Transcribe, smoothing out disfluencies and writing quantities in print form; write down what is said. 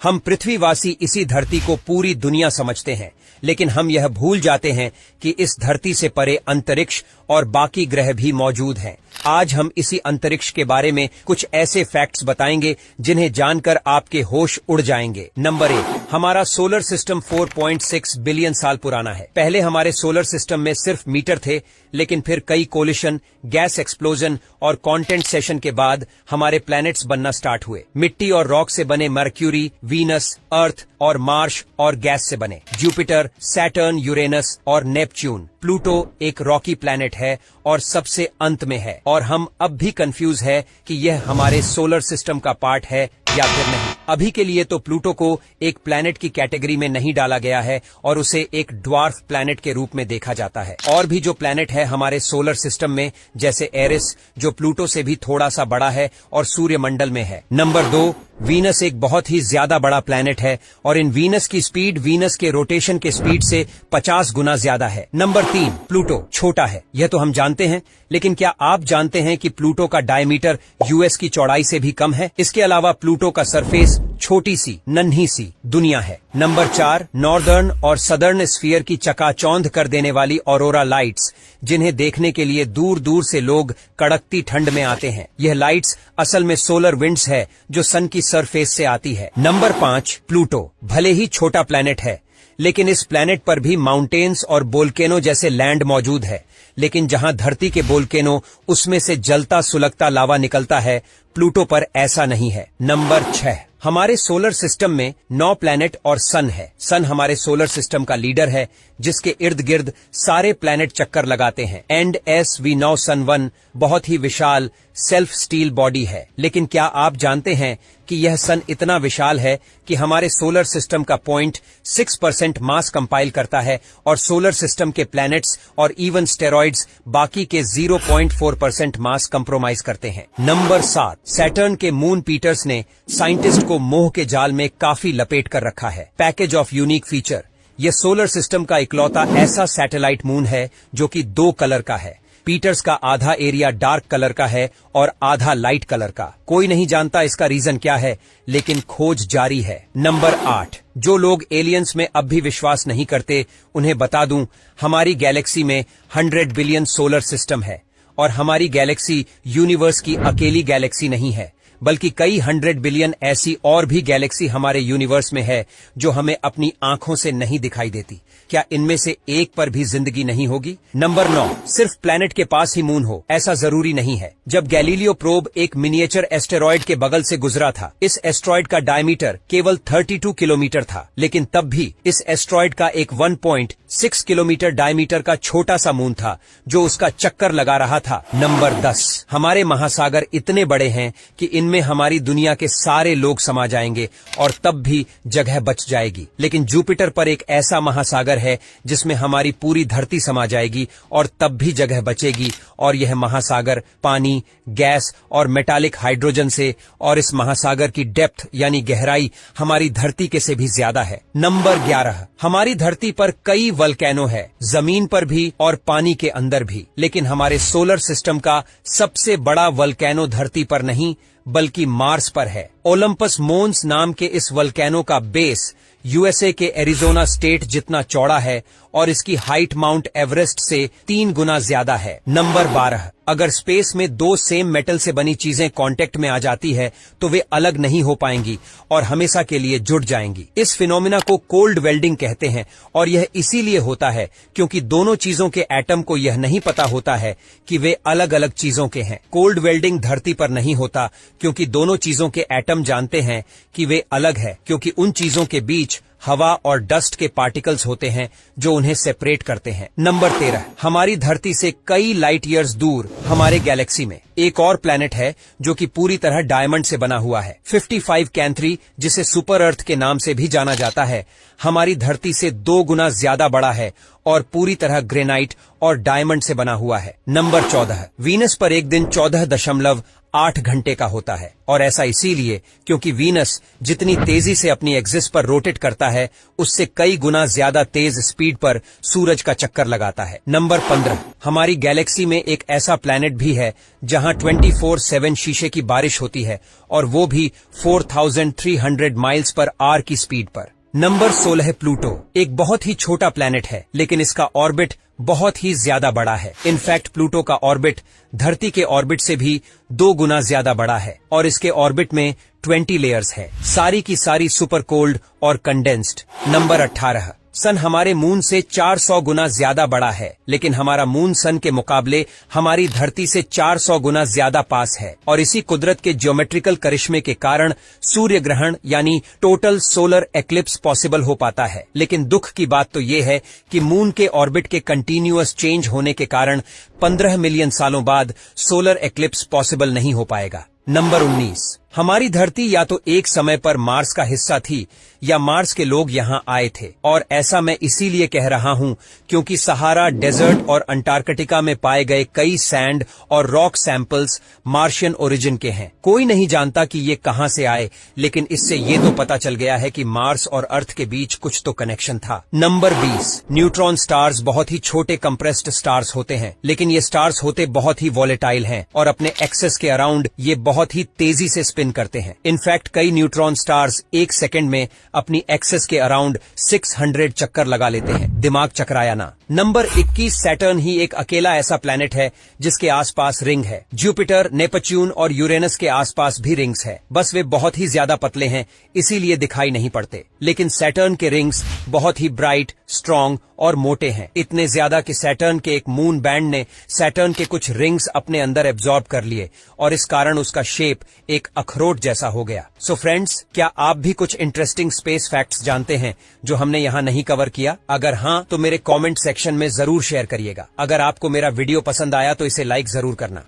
हम पृथ्वीवासी इसी धरती को पूरी दुनिया समझते हैं, लेकिन हम यह भूल जाते हैं कि इस धरती से परे अंतरिक्ष और बाकी ग्रह भी मौजूद हैं। आज हम इसी अंतरिक्ष के बारे में कुछ ऐसे फैक्ट्स बताएंगे जिन्हें जानकर आपके होश उड़ जाएंगे। नंबर 1, हमारा सोलर सिस्टम 4.6 बिलियन साल पुराना है। पहले हमारे सोलर सिस्टम में सिर्फ मीटर थे, लेकिन फिर कई कोलिशन, गैस एक्सप्लोजन और कंटेंट सेशन के बाद हमारे प्लैनेट्स बनना स्टार्ट हुए। मिट्टी और रॉक से बने मर्क्यूरी, वीनस, अर्थ और मार्स और गैस से बने जुपिटर, सैटर्न, यूरेनस और नेपच्यून। प्लूटो एक रॉकी प्लैनेट है और सबसे अंत में है, और हम अब भी कंफ्यूज है कि यह हमारे सोलर सिस्टम का पार्ट है या फिर नहीं। अभी के लिए तो प्लूटो को एक प्लैनेट की कैटेगरी में नहीं डाला गया है और उसे एक ड्वार्फ प्लैनेट के रूप में देखा जाता है। और भी जो प्लैनेट है हमारे सोलर सिस्टम में, जैसे एरिस, जो प्लूटो से भी थोड़ा सा बड़ा है और सूर्यमंडल में है। नंबर 2, वीनस एक बहुत ही ज्यादा बड़ा प्लैनेट है और इन वीनस की स्पीड वीनस के रोटेशन के स्पीड से 50 गुना ज्यादा है। नंबर 3, प्लूटो छोटा है, यह तो हम जानते हैं, लेकिन क्या आप जानते हैं कि प्लूटो का डायमीटर यूएस की चौड़ाई से भी कम है? इसके अलावा प्लूटो का सरफेस छोटी सी, नन्ही सी दुनिया है। नंबर 4, नॉर्दर्न और सदर्न स्फीयर की चकाचौंध कर देने वाली ऑरोरा लाइट्स, जिन्हें देखने के लिए दूर दूर से लोग कड़कती ठंड में आते हैं। यह लाइट्स असल में सोलर विंड्स है जो सन की सरफेस से आती है। नंबर 5, प्लूटो भले ही छोटा प्लैनेट है, लेकिन इस प्लैनेट पर भी माउंटेन्स और वोल्केनो जैसे लैंड मौजूद है। लेकिन जहां धरती के वोल्केनो, उसमें से जलता सुलगता लावा निकलता है, प्लूटो पर ऐसा नहीं है। नंबर 6, हमारे सोलर सिस्टम में 9 प्लैनेट और सन है। सन हमारे सोलर सिस्टम का लीडर है, जिसके इर्द गिर्द सारे प्लैनेट चक्कर लगाते हैं। NSV9 सन 1 बहुत ही विशाल सेल्फ स्टील बॉडी है, लेकिन क्या आप जानते हैं कि यह सन इतना विशाल है कि हमारे सोलर सिस्टम का 0.6% मास कंपाइल करता है और सोलर सिस्टम के प्लैनेट्स और इवन स्टेरॉइड्स बाकी के 0.4% मास कंप्रोमाइज करते हैं। नंबर 7, सैटर्न के मून पीटर्स ने साइंटिस्ट को मोह के जाल में काफी लपेट कर रखा है। पैकेज ऑफ यूनिक फीचर, यह सोलर सिस्टम का इकलौता ऐसा सैटेलाइट मून है जो कि 2 कलर का है। पीटर्स का आधा एरिया डार्क कलर का है और आधा लाइट कलर का। कोई नहीं जानता इसका रीजन क्या है, लेकिन खोज जारी है। नंबर 8, जो लोग एलियंस में अब भी विश्वास नहीं करते, उन्हें बता दूं, हमारी गैलेक्सी में 100 बिलियन सोलर सिस्टम है और हमारी गैलेक्सी यूनिवर्स की अकेली गैलेक्सी नहीं है, बल्कि कई 100 बिलियन ऐसी और भी गैलेक्सी हमारे यूनिवर्स में है जो हमें अपनी आंखों से नहीं दिखाई देती। क्या इनमें से एक पर भी जिंदगी नहीं होगी? नंबर 9, सिर्फ प्लैनेट के पास ही मून हो ऐसा जरूरी नहीं है। जब गैलीलियो प्रोब एक मिनिएचर एस्टेरॉयड के बगल से गुजरा था, इस एस्ट्रॉयड का डायमीटर केवल 32 किलोमीटर था, लेकिन तब भी इस एस्ट्रॉयड का एक 1.6 किलोमीटर डायमीटर का छोटा सा मून था जो उसका चक्कर लगा रहा था। नंबर 10, हमारे महासागर इतने बड़े हैं कि इनमें हमारी दुनिया के सारे लोग समा जाएंगे और तब भी जगह बच जाएगी। लेकिन जुपिटर पर एक ऐसा महासागर है जिसमें हमारी पूरी धरती समा जाएगी और तब भी जगह बचेगी, और यह महासागर पानी, गैस और मेटालिक हाइड्रोजन से, और इस महासागर की डेप्थ यानी गहराई हमारी धरती के से भी ज्यादा है। नंबर 11, हमारी धरती पर कई वल्केनो है, जमीन पर भी और पानी के अंदर भी, लेकिन हमारे सोलर सिस्टम का सबसे बड़ा वल्केनो धरती पर नहीं बल्कि मार्स पर है। ओलंपस मोन्स नाम के इस वल्केनो का बेस यूएसए के एरिजोना स्टेट जितना चौड़ा है और इसकी हाइट माउंट एवरेस्ट से 3 गुना ज्यादा है। नंबर 12, अगर स्पेस में 2 सेम मेटल से बनी चीजें कांटेक्ट में आ जाती है तो वे अलग नहीं हो पाएंगी और हमेशा के लिए जुड़ जाएंगी। इस फिनोमिना को कोल्ड वेल्डिंग कहते हैं और यह इसीलिए होता है क्योंकि दोनों चीजों के एटम को यह नहीं पता होता है कि वे अलग अलग चीजों के हैं। कोल्ड वेल्डिंग धरती पर नहीं होता क्योंकि दोनों चीजों के एटम जानते हैं कि वे अलग है, क्योंकि उन चीजों के बीच हवा और डस्ट के पार्टिकल्स होते हैं जो उन्हें सेपरेट करते हैं। नंबर 13, हमारी धरती से कई लाइट ईयर्स दूर हमारे गैलेक्सी में एक और प्लैनेट है जो कि पूरी तरह डायमंड से बना हुआ है। 55 कैंथ्री, जिसे सुपर अर्थ के नाम से भी जाना जाता है, हमारी धरती से 2 गुना ज्यादा बड़ा है और पूरी तरह ग्रेनाइट और डायमंड से बना हुआ है। नंबर 14, वीनस पर एक दिन 14.8 8 घंटे का होता है। और ऐसा इसीलिए क्योंकि वीनस जितनी तेजी से अपनी एक्सिस पर रोटेट करता है उससे कई गुना ज्यादा तेज स्पीड पर सूरज का चक्कर लगाता है। नंबर 15, हमारी गैलेक्सी में एक ऐसा प्लैनेट भी है जहां 24/7 शीशे की बारिश होती है और वो भी 4300 माइल्स पर आवर की स्पीड पर। नंबर 16, प्लूटो एक बहुत ही छोटा प्लैनेट है लेकिन इसका ऑर्बिट बहुत ही ज्यादा बड़ा है। इनफैक्ट प्लूटो का ऑर्बिट धरती के ऑर्बिट से भी 2 गुना ज्यादा बड़ा है और इसके ऑर्बिट में 20 लेयर्स है, सारी की सारी सुपर कोल्ड और कंडेंस्ड। नंबर 18, सन हमारे मून से 400 गुना ज्यादा बड़ा है लेकिन हमारा मून सन के मुकाबले हमारी धरती से 400 गुना ज्यादा पास है और इसी कुदरत के ज्योमेट्रिकल करिश्मे के कारण सूर्य ग्रहण यानी टोटल सोलर एक्लिप्स पॉसिबल हो पाता है। लेकिन दुख की बात तो ये है कि मून के ऑर्बिट के कंटिन्यूअस चेंज होने के कारण 15 मिलियन सालों बाद सोलर एक्लिप्स पॉसिबल नहीं हो पाएगा। नंबर 19, हमारी धरती या तो एक समय पर मार्स का हिस्सा थी या मार्स के लोग यहाँ आए थे। और ऐसा मैं इसीलिए कह रहा हूँ क्योंकि सहारा डेजर्ट और अंटार्कटिका में पाए गए कई सैंड और रॉक सैंपल्स मार्शियन ओरिजिन के हैं। कोई नहीं जानता कि ये कहाँ से आए, लेकिन इससे ये तो पता चल गया है कि मार्स और अर्थ के बीच कुछ तो कनेक्शन था। नंबर 20, न्यूट्रॉन स्टार्स बहुत ही छोटे कंप्रेस्ड स्टार्स होते हैं लेकिन ये स्टार्स होते बहुत ही वॉलेटाइल हैं और अपने एक्सेस के अराउंड ये बहुत ही तेजी से स्पिन करते हैं। इनफैक्ट कई न्यूट्रॉन स्टार्स एक सेकंड में अपनी एक्सेस के अराउंड 600 चक्कर लगा लेते हैं। दिमाग चकराया ना। नंबर 21, सैटर्न ही एक अकेला ऐसा प्लैनेट है जिसके आसपास रिंग है। जुपिटर, नेपच्यून और यूरेनस के आसपास भी रिंग्स है, बस वे बहुत ही ज्यादा पतले हैं इसीलिए दिखाई नहीं पड़ते। लेकिन सैटर्न के रिंग्स बहुत ही ब्राइट, स्ट्रॉन्ग और मोटे हैं, इतने ज्यादा कि सैटर्न के एक मून बैंड ने सैटर्न के कुछ रिंग्स अपने अंदर एब्जॉर्ब कर लिए और इस कारण उसका शेप एक अखरोट जैसा हो गया। सो फ्रेंड्स, क्या आप भी कुछ इंटरेस्टिंग स्पेस फैक्ट्स जानते हैं जो हमने यहाँ नहीं कवर किया? अगर हाँ तो मेरे कमेंट सेक्शन में जरूर शेयर करिएगा। अगर आपको मेरा वीडियो पसंद आया तो इसे लाइक जरूर करना।